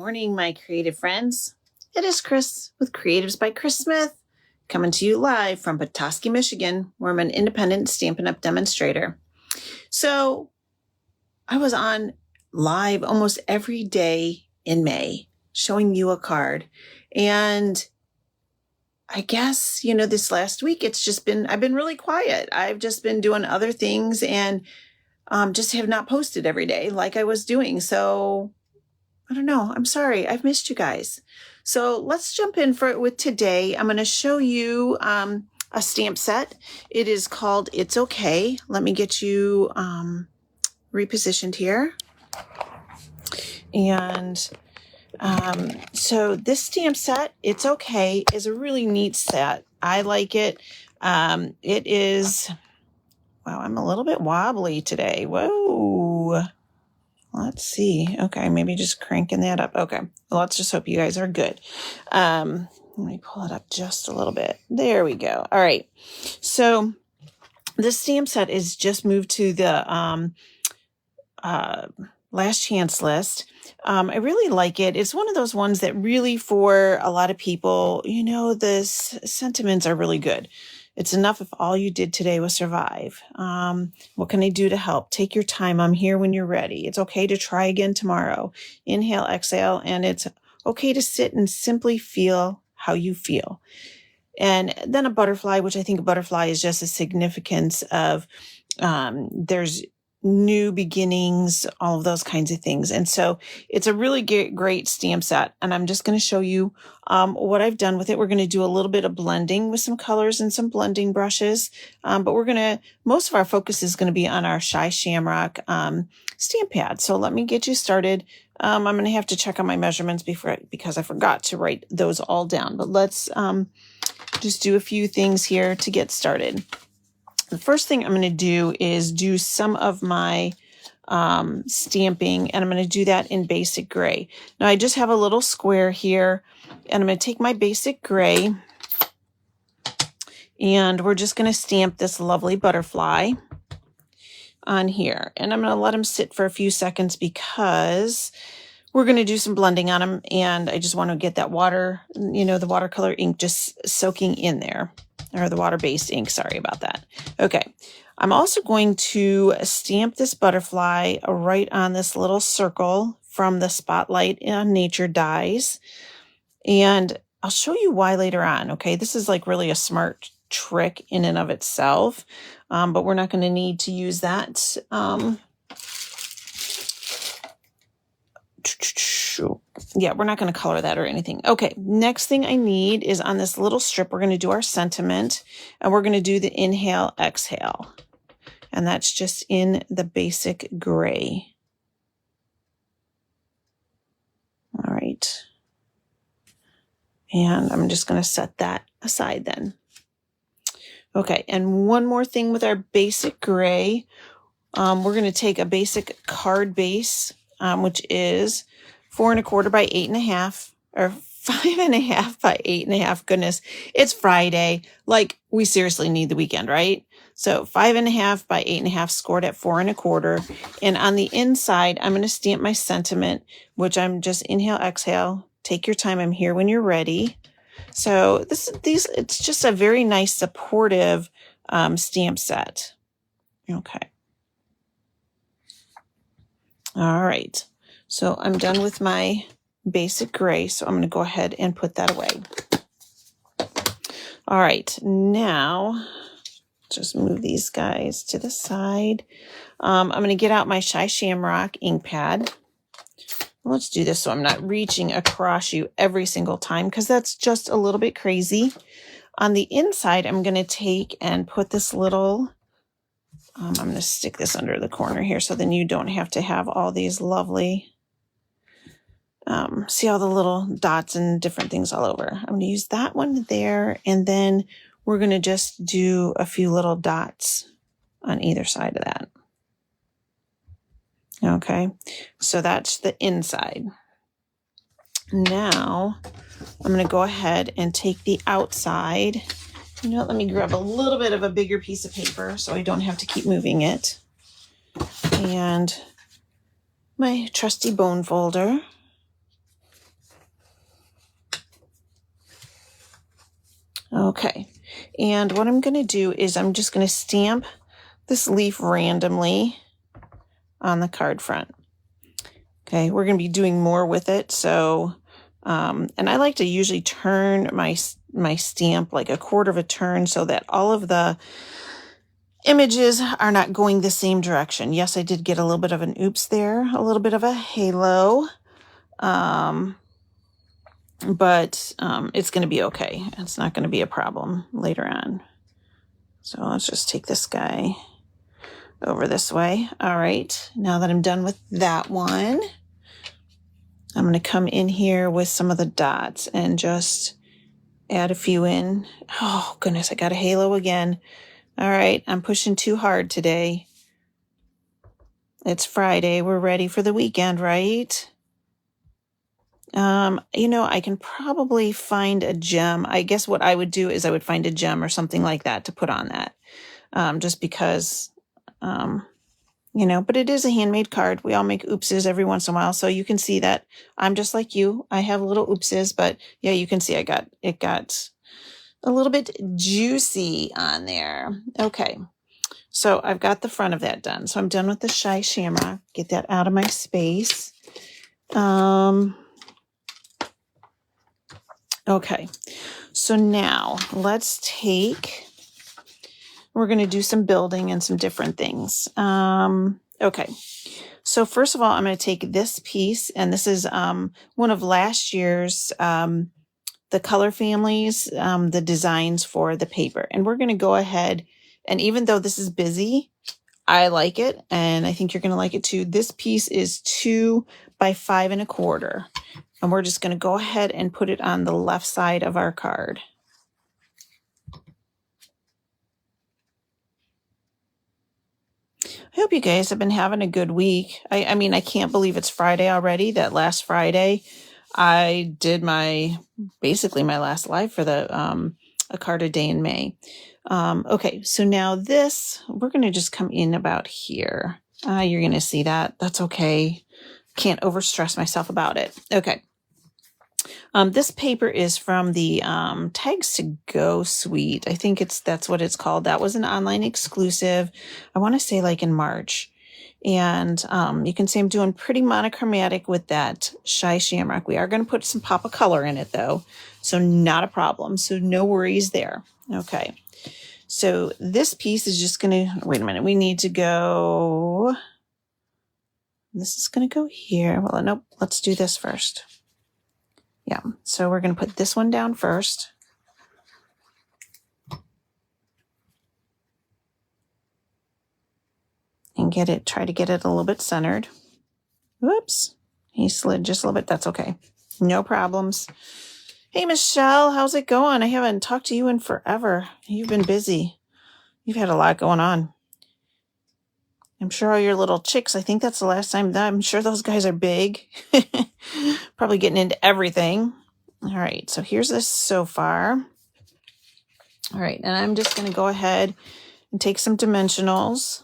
morning, my creative friends. It is Chris with Creatives by Chris Smith, coming to you live from Petoskey, Michigan, where I'm an independent Stampin' Up! Demonstrator. So I was on live almost every day in May, showing you a card. And I guess, this last week, I've been really quiet. I've just been doing other things and just have not posted every day like I was doing. So I don't know. I'm sorry. I've missed you guys. So let's jump in with today. I'm going to show you a stamp set. It is called It's Okay. Let me get you repositioned here. And so this stamp set, It's Okay, is a really neat set. I like it. It is, wow, I'm a little bit wobbly today. Whoa. Let's see. Okay, maybe just cranking that up. Okay, well, let's just hope you guys are good. Let me pull it up just a little bit. There we go. All right. So this stamp set is just moved to the last chance list. I really like it. It's one of those ones that really, for a lot of people, the sentiments are really good. It's enough if all you did today was survive. What can I do to help? Take your time. I'm here when you're ready. It's okay to try again tomorrow. Inhale, exhale, and it's okay to sit and simply feel how you feel. And then a butterfly, which I think a butterfly is just a significance of there's new beginnings, all of those kinds of things. And so it's a really great stamp set. And I'm just going to show you what I've done with it. We're going to do a little bit of blending with some colors and some blending brushes. But most of our focus is going to be on our Shy Shamrock stamp pad. So let me get you started. I'm going to have to check on my measurements because I forgot to write those all down. But let's just do a few things here to get started. The first thing I'm going to do is do some of my stamping, and I'm going to do that in basic gray. Now I just have a little square here, and I'm going to take my basic gray, and we're just going to stamp this lovely butterfly on here. And I'm going to let him sit for a few seconds because we're going to do some blending on him, and I just want to get that water, the watercolor ink just soaking in there. Or the water-based ink, sorry about that. Okay, I'm also going to stamp this butterfly right on this little circle from the Spotlight on Nature dies. And I'll show you why later on, okay? This is like really a smart trick in and of itself, but we're not going to need to use that. Yeah, we're not going to color that or anything. Okay, next thing I need is on this little strip, we're going to do our sentiment, and we're going to do the inhale, exhale. And that's just in the basic gray. All right. And I'm just going to set that aside then. Okay, and one more thing with our basic gray. We're going to take a basic card base, which is 4 1/4 by 8 1/2, or 5 1/2 by 8 1/2. Goodness, it's Friday. Like, we seriously need the weekend, right? So 5 1/2 by 8 1/2 scored at 4 1/4. And on the inside, I'm going to stamp my sentiment, which I'm just inhale, exhale. Take your time. I'm here when you're ready. So it's just a very nice supportive stamp set. Okay. All right. So I'm done with my basic gray, so I'm going to go ahead and put that away. All right, now just move these guys to the side. I'm going to get out my Shy Shamrock ink pad. Let's do this so I'm not reaching across you every single time, because that's just a little bit crazy. On the inside, I'm going to take and put this little... I'm going to stick this under the corner here so then you don't have to have all these lovely... see all the little dots and different things all over. I'm going to use that one there, and then we're going to just do a few little dots on either side of that. Okay, so that's the inside. Now, I'm going to go ahead and take the outside. You know what, let me grab a little bit of a bigger piece of paper so I don't have to keep moving it. And my trusty bone folder. Okay. And what I'm going to do is I'm just going to stamp this leaf randomly on the card front. Okay, we're going to be doing more with it. So, and I like to usually turn my stamp like a quarter of a turn so that all of the images are not going the same direction. Yes, I did get a little bit of an oops there, a little bit of a halo. But it's going to be okay. It's not going to be a problem later on. So let's just take this guy over this way. All right, now that I'm done with that one, I'm going to come in here with some of the dots and just add a few in. Oh, goodness, I got a halo again. All right, I'm pushing too hard today. It's Friday. We're ready for the weekend, right? I can probably find a gem. I guess what I would do is I would find a gem or something like that to put on that. Just because, but it is a handmade card. We all make oopses every once in a while. So you can see that I'm just like you. I have little oopses, but yeah, you can see it got a little bit juicy on there. Okay. So I've got the front of that done. So I'm done with the Shy Shamrock. Get that out of my space. Okay, so now we're going to do some building and some different things. Okay, so first of all, I'm going to take this piece, and this is one of last year's, the color families, the designs for the paper. And we're going to go ahead, and even though this is busy, I like it, and I think you're going to like it too. This piece is 2 by 5 1/4. And we're just going to go ahead and put it on the left side of our card. I hope you guys have been having a good week. I mean, I can't believe it's Friday already. That last Friday, I did basically my last live for the A Card a Day in May. Okay, so now we're going to just come in about here. You're going to see that. That's okay. Can't overstress myself about it. Okay. This paper is from the Tags to Go suite. I think that's what it's called. That was an online exclusive. I want to say like in March. And you can see I'm doing pretty monochromatic with that Shy Shamrock. We are going to put some pop of color in it though. So not a problem. So no worries there. Okay. So this piece is just going to, wait a minute. We need to go, this is going to go here. Well, nope. Let's do this first. Yeah, so we're going to put this one down first. And try to get it a little bit centered. Whoops, he slid just a little bit. That's okay. No problems. Hey, Michelle, how's it going? I haven't talked to you in forever. You've been busy. You've had a lot going on. I'm sure all your little chicks, I think that's the last time I'm sure those guys are big. Probably getting into everything. All right, so here's this so far. All right, and I'm just going to go ahead and take some dimensionals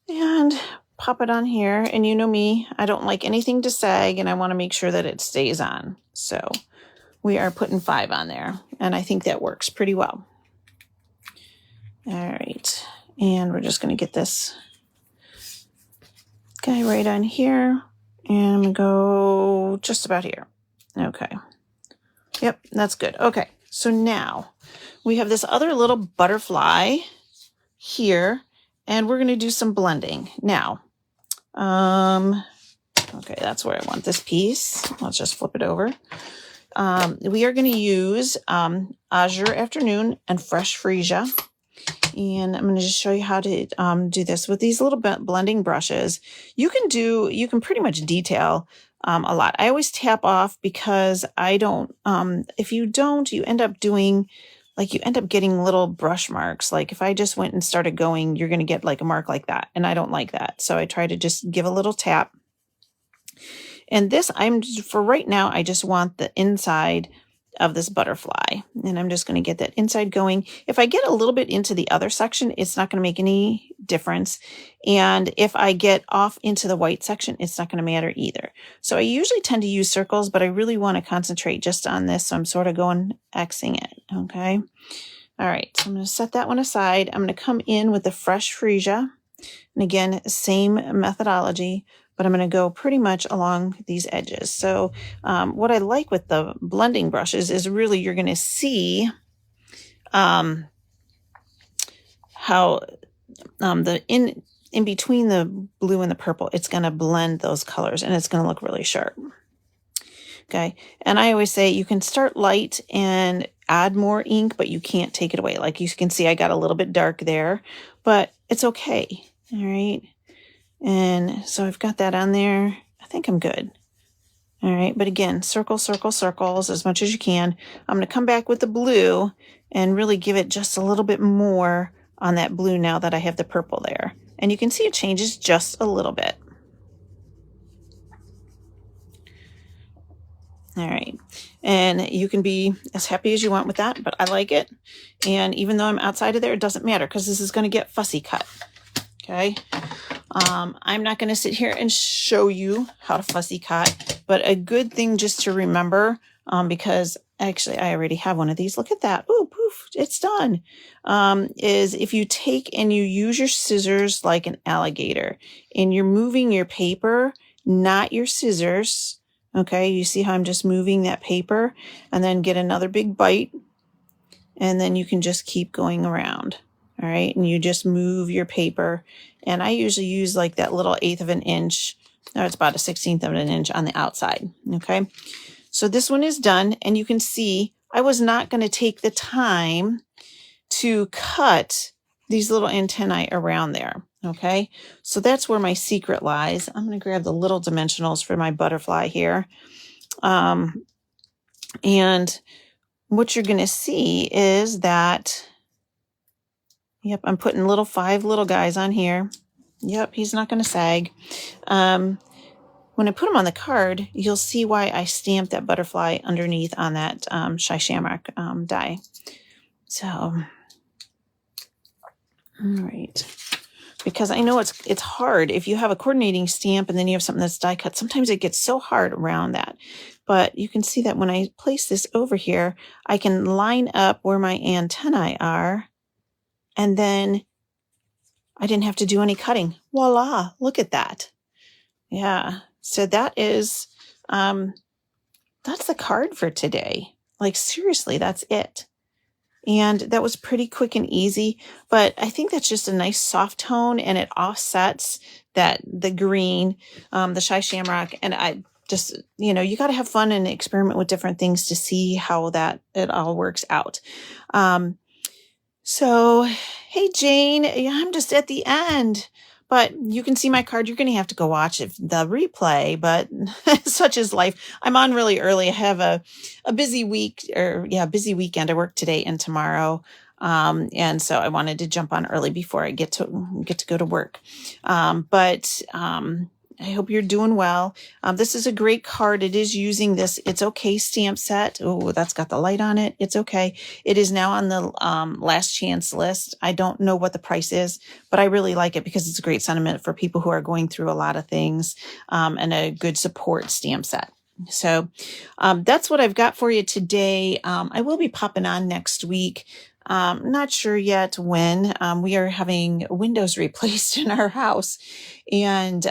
and pop it on here. And you know me, I don't like anything to sag, and I want to make sure that it stays on. So we are putting 5 on there, and I think that works pretty well. All right, and we're just going to get this guy right on here, and I'm going to go just about here. Okay. Yep, that's good. Okay, so now we have this other little butterfly here, and we're going to do some blending. Now, okay, that's where I want this piece. Let's just flip it over. We are going to use Azure Afternoon and Fresh Freesia. And I'm going to just show you how to do this with these little blending brushes. You can pretty much detail a lot. I always tap off because I don't, if you don't, you end up getting little brush marks. Like if I just went and started going, you're going to get like a mark like that. And I don't like that. So I try to just give a little tap. And this, for right now, I just want the inside of this butterfly. And I'm just going to get that inside going. If I get a little bit into the other section, it's not going to make any difference. And if I get off into the white section, it's not going to matter either. So I usually tend to use circles, but I really want to concentrate just on this. So I'm sort of going Xing it. Okay. All right. So I'm going to set that one aside. I'm going to come in with the fresh Freesia. And again, same methodology, but I'm going to go pretty much along these edges. So what I like with the blending brushes is really you're going to see how in between the blue and the purple, it's going to blend those colors and it's going to look really sharp. Okay. And I always say you can start light and add more ink, but you can't take it away. Like you can see, I got a little bit dark there, but it's okay. All right. And so I've got that on there. I think I'm good. All right. But again, circle, circle, circles as much as you can. I'm going to come back with the blue and really give it just a little bit more on that blue now that I have the purple there. And you can see it changes just a little bit. All right. And you can be as happy as you want with that, but I like it. And even though I'm outside of there, it doesn't matter because this is going to get fussy cut. Okay. I'm not going to sit here and show you how to fussy cut, but a good thing just to remember, because actually I already have one of these. Look at that. Oh, poof, it's done. Is if you take and you use your scissors like an alligator and you're moving your paper, not your scissors. Okay. You see how I'm just moving that paper and then get another big bite. And then you can just keep going around. All right. And you just move your paper. And I usually use like that little 1/8 of an inch. No, it's about a 1/16 of an inch on the outside. Okay. So this one is done. And you can see I was not going to take the time to cut these little antennae around there. Okay. So that's where my secret lies. I'm going to grab the little dimensionals for my butterfly here. And what you're going to see is that, yep, I'm putting 5 little guys on here. Yep, he's not going to sag. When I put him on the card, you'll see why I stamped that butterfly underneath on that Shy Shamrock die. So, all right. Because I know it's hard. If you have a coordinating stamp and then you have something that's die cut, sometimes it gets so hard around that. But you can see that when I place this over here, I can line up where my antennae are. And then I didn't have to do any cutting. Voila, look at that. Yeah, so that is, that's the card for today. Like seriously, that's it. And that was pretty quick and easy, but I think that's just a nice soft tone and it offsets the green, the Shy Shamrock. And I just, you got to have fun and experiment with different things to see how it all works out. So, hey, Jane, I'm just at the end, but you can see my card. You're going to have to go watch the replay, but such is life. I'm on really early. I have a busy week busy weekend. I work today and tomorrow. And so I wanted to jump on early before I get to go to work. But I hope you're doing well. This is a great card. It is using this It's Okay stamp set. Oh, that's got the light on it. It's okay. It is now on the last chance list. I don't know what the price is, but I really like it because it's a great sentiment for people who are going through a lot of things, and a good support stamp set. So that's what I've got for you today. I will be popping on next week. Not sure yet when. We are having windows replaced in our house. And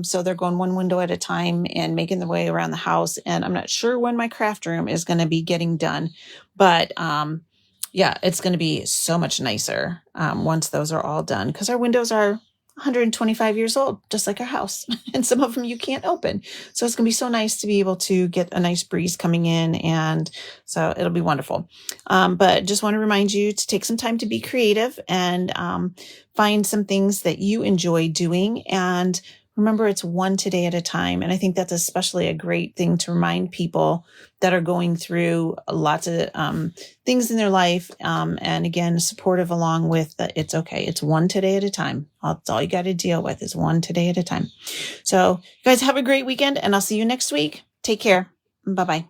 so they're going one window at a time and making their way around the house. And I'm not sure when my craft room is going to be getting done. But it's going to be so much nicer once those are all done, because our windows are 125 years old, just like our house. And some of them you can't open. So it's going to be so nice to be able to get a nice breeze coming in. And so it'll be wonderful. But just want to remind you to take some time to be creative and find some things that you enjoy doing. And remember, it's one today at a time. And I think that's especially a great thing to remind people that are going through lots of things in their life. And again, supportive along with it's okay. It's one today at a time. That's all you got to deal with is one today at a time. So you guys have a great weekend and I'll see you next week. Take care. Bye-bye.